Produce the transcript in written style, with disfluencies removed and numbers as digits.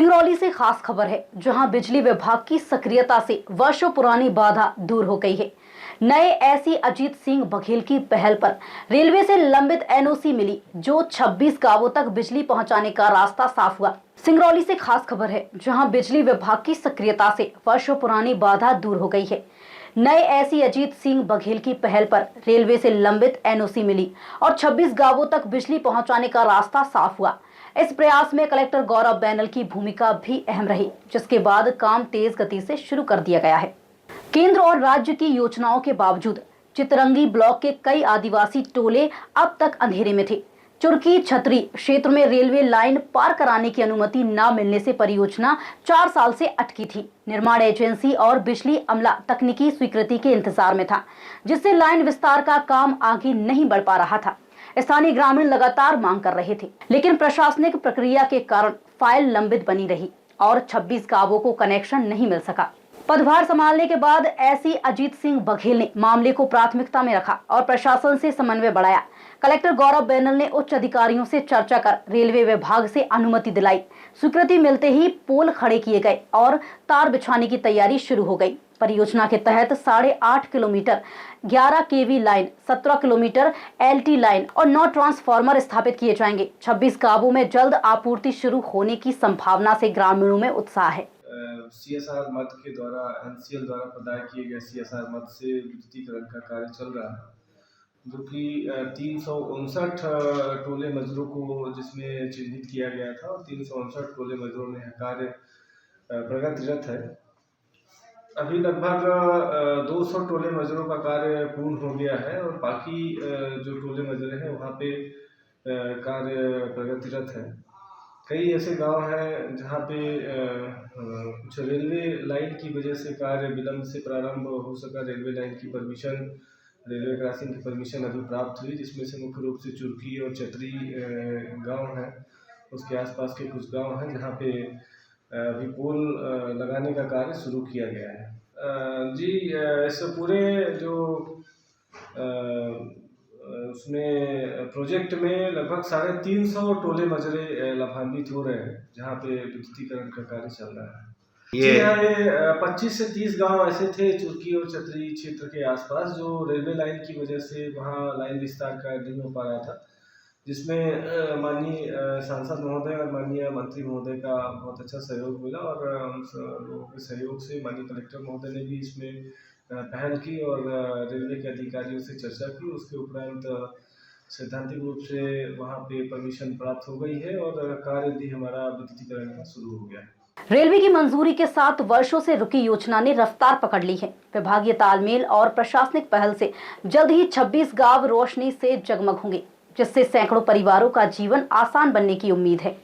सिंगरौली से खास खबर है, जहां बिजली विभाग की सक्रियता से वर्षों पुरानी बाधा दूर हो गई है। नए एसई अजीत सिंह बघेल की पहल पर रेलवे से लंबित एनओसी मिली, जो 26 गांवों तक बिजली पहुंचाने का रास्ता साफ हुआ। सिंगरौली से खास खबर है, जहां बिजली विभाग की सक्रियता से वर्षों पुरानी बाधा दूर हो गई है। नए एसई अजीत सिंह बघेल की पहल पर रेलवे से लंबित एनओसी मिली और 26 गांवों तक बिजली पहुंचाने का रास्ता साफ हुआ। इस प्रयास में कलेक्टर गौरव बैनल की भूमिका भी अहम रही, जिसके बाद काम तेज गति से शुरू कर दिया गया है। केंद्र और राज्य की योजनाओं के बावजूद चितरंगी ब्लॉक के कई आदिवासी टोले अब तक अंधेरे में थे। चुरकी छतरी क्षेत्र में रेलवे लाइन पार कराने की अनुमति न मिलने से परियोजना 4 साल से अटकी थी। निर्माण एजेंसी और बिजली अमला तकनीकी स्वीकृति के इंतजार में था, जिससे लाइन विस्तार का काम आगे नहीं बढ़ पा रहा था। स्थानीय ग्रामीण लगातार मांग कर रहे थे, लेकिन प्रशासनिक प्रक्रिया के कारण फाइल लंबित बनी रही और 26 गांवों को कनेक्शन नहीं मिल सका। पदभार संभालने के बाद एसई अजीत सिंह बघेल ने मामले को प्राथमिकता में रखा और प्रशासन से समन्वय बढ़ाया। कलेक्टर गौरव बैनल ने उच्च अधिकारियों से चर्चा कर रेलवे विभाग से अनुमति दिलाई। स्वीकृति मिलते ही पोल खड़े किए गए और तार बिछाने की तैयारी शुरू हो गई। परियोजना के तहत 8.5 किलोमीटर 11 केवी लाइन, 17 किलोमीटर एलटी लाइन और 9 ट्रांसफार्मर स्थापित किए जाएंगे। 26 गांवों में जल्द आपूर्ति शुरू होने की संभावना से ग्रामीणों में उत्साह है। सीएसआर मद के द्वारा एनसीएल द्वारा प्रदान किए गए सीएसआर मद से विद्युतीकरण का कार्य चल रहा है, जो कि 359 टोले मजदूरों को जिसमें चिन्हित किया गया था और 359 टोले मजदूरों में यह कार्य प्रगतिरत है। अभी लगभग 200 टोले मजदूरों का कार्य पूर्ण हो गया है और बाकी जो टोले मजदूर हैं वहाँ पे कार्य प्रगतिरत है। कई ऐसे गांव हैं जहाँ पे कुछ रेलवे लाइन की वजह से कार्य विलंब से प्रारंभ हो सका। रेलवे लाइन की परमिशन, रेलवे क्रॉसिंग की परमिशन अभी प्राप्त हुई, जिसमें से मुख्य रूप से चुरकी और छतरी गांव हैं। उसके आसपास के कुछ गांव हैं जहाँ पे अभी पोल लगाने का कार्य शुरू किया गया है। जी, इस पूरे जो उसमें प्रोजेक्ट में लगभग 350 टोले मजरे लाभान्वित हो रहे हैं, जहाँ पे विद्युतीकरण का कार्य चल रहा है। ये 25 से 30 गांव ऐसे थे चुरकी और छतरी क्षेत्र के आसपास, जो रेलवे लाइन की वजह से वहाँ लाइन विस्तार का नहीं हो पा रहा था, जिसमें माननीय सांसद महोदय और माननीय मंत्री महोदय का बहुत अच्छा सहयोग मिला और उन लोगों के सहयोग से माननीय कलेक्टर महोदय ने भी इसमें पहल की और रेलवे के अधिकारियों से चर्चा की। उसके उपरांत सैद्धांतिक रूप से वहाँ पे परमिशन प्राप्त हो गई है और कार्य भी हमारा विद्युतीकरण का शुरू हो गया है। रेलवे की मंजूरी के साथ वर्षों से रुकी योजना ने रफ्तार पकड़ ली है। विभागीय तालमेल और प्रशासनिक पहल से जल्द ही 26 गांव रोशनी से जगमग होंगे, जिससे सैकड़ों परिवारों का जीवन आसान बनने की उम्मीद है।